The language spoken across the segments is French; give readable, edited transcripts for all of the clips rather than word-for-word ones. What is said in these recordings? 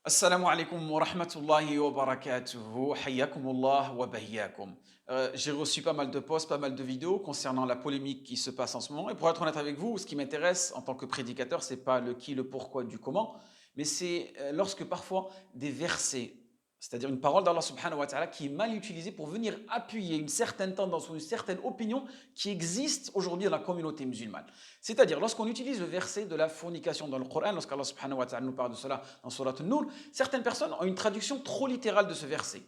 Assalamu alaikum wa rahmatullahi wa barakatuhu. Hayyakumullah wa bahiyakum. J'ai reçu pas mal de posts, pas mal de vidéos concernant la polémique qui se passe en ce moment. Et pour être honnête avec vous, ce qui m'intéresse en tant que prédicateur, c'est pas le qui, le pourquoi, du comment, mais c'est lorsque parfois des versets, c'est-à-dire une parole d'Allah subhanahu wa ta'ala qui est mal utilisée pour venir appuyer une certaine tendance ou une certaine opinion qui existe aujourd'hui dans la communauté musulmane. C'est-à-dire, lorsqu'on utilise le verset de la fornication dans le Coran, lorsqu'Allah subhanahu wa ta'ala nous parle de cela dans Surat An-Nur, certaines personnes ont une traduction trop littérale de ce verset,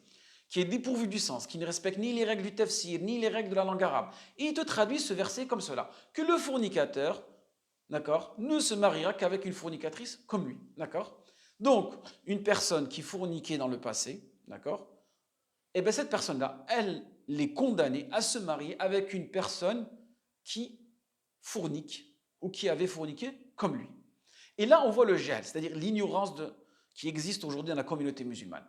qui est dépourvue du sens, qui ne respecte ni les règles du tafsir, ni les règles de la langue arabe. Et ils te traduisent ce verset comme cela, que le fornicateur, d'accord, ne se mariera qu'avec une fornicatrice comme lui, d'accord. Donc, une personne qui forniquait dans le passé, d'accord, et bien cette personne-là, elle est condamnée à se marier avec une personne qui fournique ou qui avait fourniqué comme lui. Et là, on voit le jahl, c'est-à-dire l'ignorance qui existe aujourd'hui dans la communauté musulmane.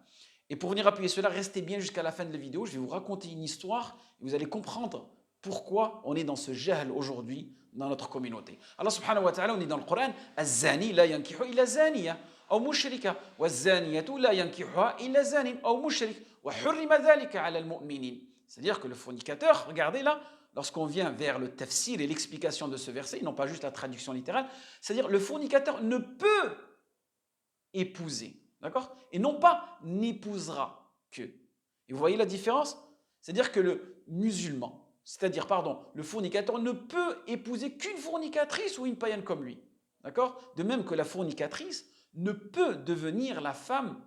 Et pour venir appuyer cela, restez bien jusqu'à la fin de la vidéo. Je vais vous raconter une histoire et vous allez comprendre pourquoi on est dans ce jahl aujourd'hui dans notre communauté. Allah subhanahu wa ta'ala, on est dans le Coran, Az-zani la yankihu illa zaniya ou mushrika, wa zaniyatu la yankihuha illa zanin ou mushrik, wa hurrima dhalika ala al-mu'minin. C'est-à-dire que le fornicateur, regardez là, lorsqu'on vient vers le tafsir et l'explication de ce verset, non pas juste la traduction littérale, c'est-à-dire le fornicateur ne peut épouser, d'accord? Et non pas n'épousera que. Et vous voyez la différence? C'est-à-dire que le musulman, c'est-à-dire, pardon, le fornicateur ne peut épouser qu'une fornicatrice ou une païenne comme lui, d'accord? De même que la fornicatrice ne peut devenir la femme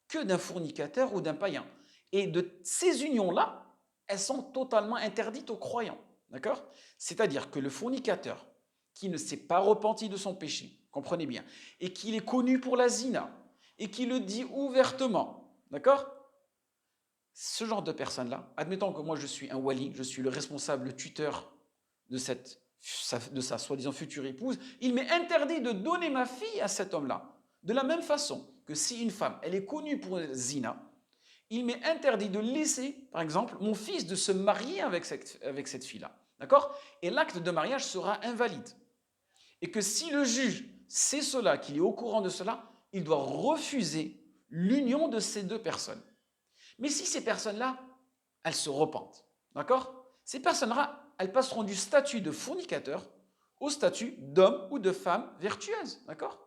que d'un fornicateur ou d'un païen. Et de ces unions-là, elles sont totalement interdites aux croyants, d'accord? C'est-à-dire que le fornicateur qui ne s'est pas repenti de son péché, comprenez bien, et qu'il est connu pour la zina, et qui le dit ouvertement, d'accord? Ce genre de personne-là, admettons que moi je suis un wali, je suis le responsable, le tuteur de, de sa soi-disant future épouse, il m'est interdit de donner ma fille à cet homme-là. De la même façon que si une femme, elle est connue pour zina, il m'est interdit de laisser, par exemple, mon fils de se marier avec cette fille-là. D'accord? Et l'acte de mariage sera invalide. Et que si le juge sait cela, qu'il est au courant de cela, il doit refuser l'union de ces deux personnes. Mais si ces personnes-là, elles se repentent, d'accord? Ces personnes-là, elles passeront du statut de fornicateur au statut d'homme ou de femme vertueuse, d'accord?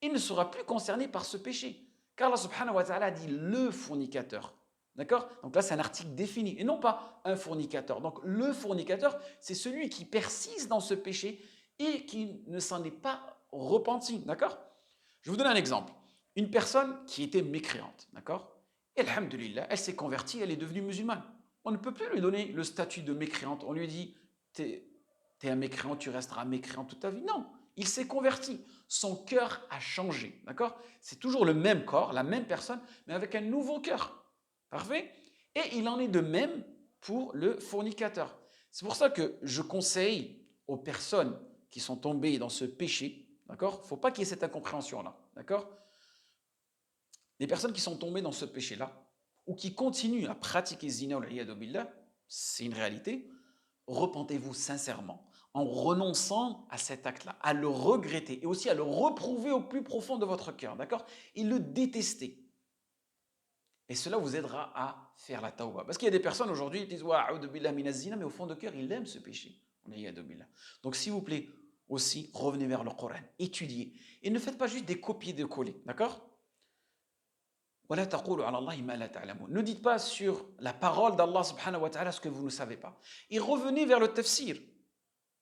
Il ne sera plus concerné par ce péché. Car Allah subhanahu wa ta'ala dit le fornicateur. D'accord? Donc là, c'est un article défini et non pas un fornicateur. Donc le fornicateur, c'est celui qui persiste dans ce péché et qui ne s'en est pas repenti. D'accord? Je vous donne un exemple. Une personne qui était mécréante. D'accord? Et alhamdulillah, elle s'est convertie, elle est devenue musulmane. On ne peut plus lui donner le statut de mécréante. On lui dit, t'es un mécréant, tu resteras mécréant toute ta vie. Non, il s'est converti. Son cœur a changé. D'accord? C'est toujours le même corps, la même personne, mais avec un nouveau cœur. Parfait? Et il en est de même pour le fornicateur. C'est pour ça que je conseille aux personnes qui sont tombées dans ce péché, d'accord? Il ne faut pas qu'il y ait cette incompréhension-là, d'accord? Les personnes qui sont tombées dans ce péché-là, ou qui continuent à pratiquer zina ou billah, c'est une réalité, repentez-vous sincèrement, en renonçant à cet acte-là, à le regretter et aussi à le reprouver au plus profond de votre cœur, d'accord? Et le détester. Et cela vous aidera à faire la tawbah. Parce qu'il y a des personnes aujourd'hui qui disent Wa'a'udhu billah minaz zina, mais au fond de cœur, ils aiment ce péché. Donc s'il vous plaît, aussi, revenez vers le Coran, étudiez. Et ne faites pas juste des copier de coller, d'accord? Ne dites pas sur la parole d'Allah subhanahu wa ta'ala ce que vous ne savez pas. Et revenez vers le tafsir.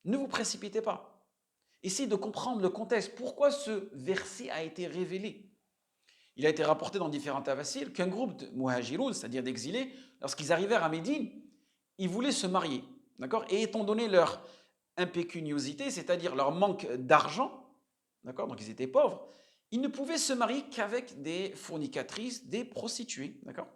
Ne vous précipitez pas. Essayez de comprendre le contexte. Pourquoi ce verset a été révélé? Il a été rapporté dans différents tafsirs qu'un groupe de muhajiroun, c'est-à-dire d'exilés, lorsqu'ils arrivèrent à Médine, ils voulaient se marier. D'accord? Et étant donné leur impécuniosité, c'est-à-dire leur manque d'argent, d'accord? Donc ils étaient pauvres, ils ne pouvaient se marier qu'avec des fornicatrices, des prostituées, d'accord?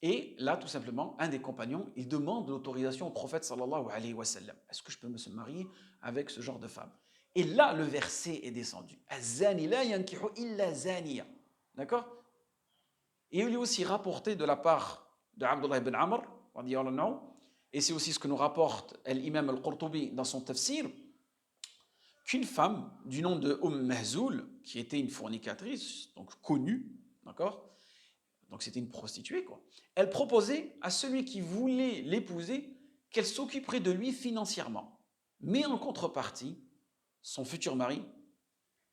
Et là, tout simplement, un des compagnons, il demande l'autorisation au prophète sallallahu alayhi wa sallam. Est-ce que je peux me marier avec ce genre de femme? Et là, le verset est descendu. Az-zani la yankihu illa zaniya. D'accord? Et il est aussi rapporté de la part de Abdullah ibn Amr, et c'est aussi ce que nous rapporte l'imam al-Qurtubi dans son tafsir, qu'une femme du nom de Mahzoul, qui était une fornicatrice, donc connue, d'accord? Donc c'était une prostituée, quoi. Elle proposait à celui qui voulait l'épouser qu'elle s'occuperait de lui financièrement. Mais en contrepartie, son futur mari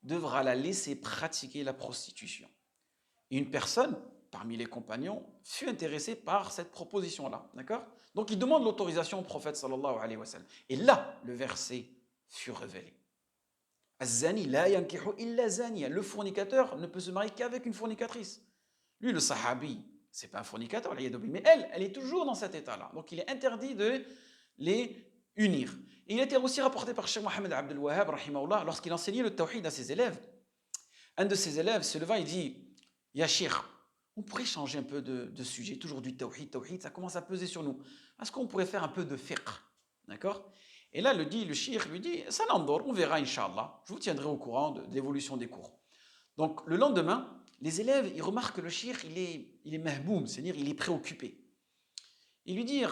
devra la laisser pratiquer la prostitution. Et une personne, parmi les compagnons, fut intéressée par cette proposition-là, d'accord? Donc il demande l'autorisation au prophète sallallahu alayhi wa sallam. Et là, le verset fut révélé. Az-zani la yankihu illa zaniya. Le fornicateur ne peut se marier qu'avec une fornicatrice. Lui, le sahabi, c'est pas un fornicateur, mais elle est toujours dans cet état-là. Donc il est interdit de les unir. Et il a été aussi rapporté par Cheikh Mohammed Abdel Wahhab, rahimahullah, lorsqu'il enseignait le tawhid à ses élèves. Un de ses élèves se leva et dit, Ya Cheikh, on pourrait changer un peu de sujet, toujours du tawhid, ça commence à peser sur nous. Est-ce qu'on pourrait faire un peu de fiqh? D'accord? Et là, le cheikh lui dit, ça n'endort, on verra, Inch'Allah. Je vous tiendrai au courant de l'évolution des cours. Donc, le lendemain, les élèves, ils remarquent que le cheikh, il est mahboum, c'est-à-dire il est préoccupé. Ils lui disent,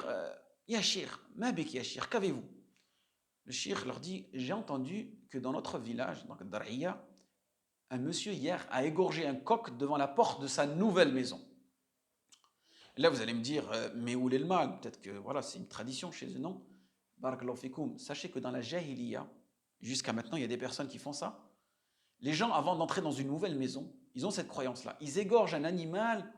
Ya Cheikh, ma bik ya Cheikh, qu'avez-vous? Le cheikh leur dit, j'ai entendu que dans notre village, donc Dar'iya, un monsieur hier a égorgé un coq devant la porte de sa nouvelle maison. Là, vous allez me dire, mais où est le mal? Peut-être que voilà, c'est une tradition chez eux, non? Barakallahu fikoum. Sachez que dans la Jahiliya, jusqu'à maintenant, il y a des personnes qui font ça. Les gens, avant d'entrer dans une nouvelle maison, ils ont cette croyance-là. Ils égorgent un animal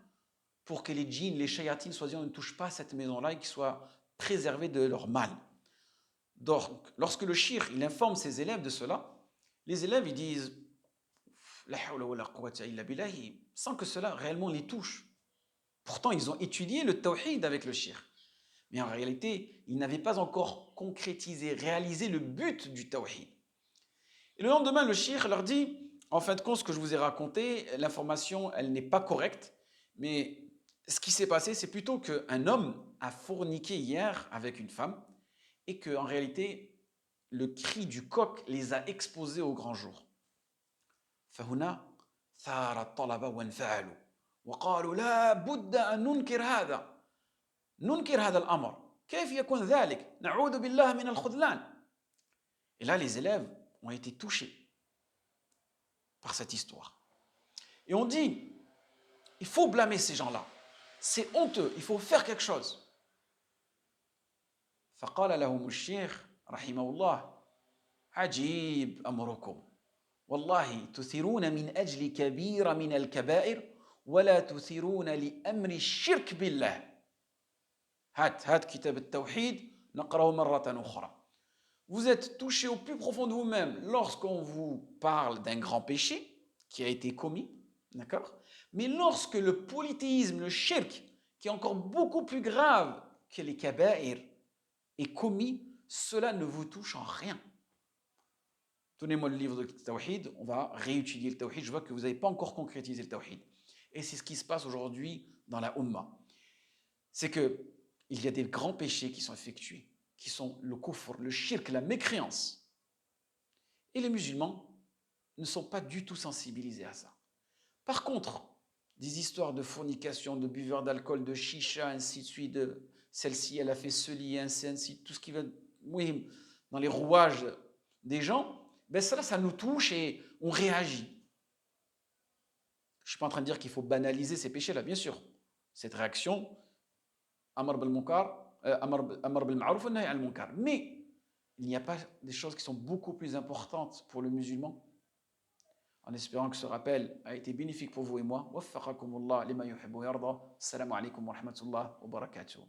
pour que les djinns, les shayatines, soi-disant, ne touchent pas cette maison-là et qu'ils soient préservés de leur mal. Donc, lorsque le shir, il informe ses élèves de cela, les élèves, ils disent, la hawla wa la quwwata illa billah, sans que cela réellement les touche. Pourtant, ils ont étudié le tawhid avec le shir. Mais en réalité, ils n'avaient pas encore concrétisé, réalisé le but du tawhid. Et le lendemain, le shir leur dit, en fin de compte, ce que je vous ai raconté, l'information, elle n'est pas correcte, mais ce qui s'est passé, c'est plutôt qu'un homme a forniqué hier avec une femme et qu'en réalité, le cri du coq les a exposés au grand jour. فهنا ثار الطلبة وانفعلوا وقالوا لا بد أن ننكر هذا الأمر كيف يكون ذلك نعوذ بالله من الخذلان. Et là, les élèves ont été touchés par cette histoire. Et on dit, il faut blâmer ces gens-là. C'est honteux, il faut faire quelque chose. فقال لهم الشيخ رحمه الله عجيب أمركم والله تثيرون من أجل كبيرة من الكبائر ولا تثيرون لأمر الشرك بالله. هات كتاب التوحيد نقرأه مرة أخرى. Vous êtes touché au plus profond de vous-même lorsqu'on vous parle d'un grand péché qui a été commis, d'accord? Mais lorsque le polythéisme, le shirk, qui est encore beaucoup plus grave que les kaba'ir, est commis, cela ne vous touche en rien. Donnez-moi le livre de Tawhid, on va réétudier le Tawhid. Je vois que vous n'avez pas encore concrétisé le Tawhid. Et c'est ce qui se passe aujourd'hui dans la Ummah. C'est qu'il y a des grands péchés qui sont effectués, qui sont le kufr, le shirk, la mécréance. Et les musulmans ne sont pas du tout sensibilisés à ça. Par contre, des histoires de fornication, de buveurs d'alcool, de chicha, ainsi de suite, de celle-ci, elle a fait ce lit, ainsi de suite, tout ce qui va oui, dans les rouages des gens, ben ça nous touche et on réagit. Je ne suis pas en train de dire qu'il faut banaliser ces péchés-là, bien sûr. Cette réaction, amar bil munkar, amar bil ma'ruf wa nahy anil munkar. Mais il n'y a pas des choses qui sont beaucoup plus importantes pour le musulman, en espérant que ce rappel a été bénéfique pour vous et moi. Waffaqakumullah lima yuhibbu wa yarda. Assalamu alaikum wa rahmatullah wa barakatuh.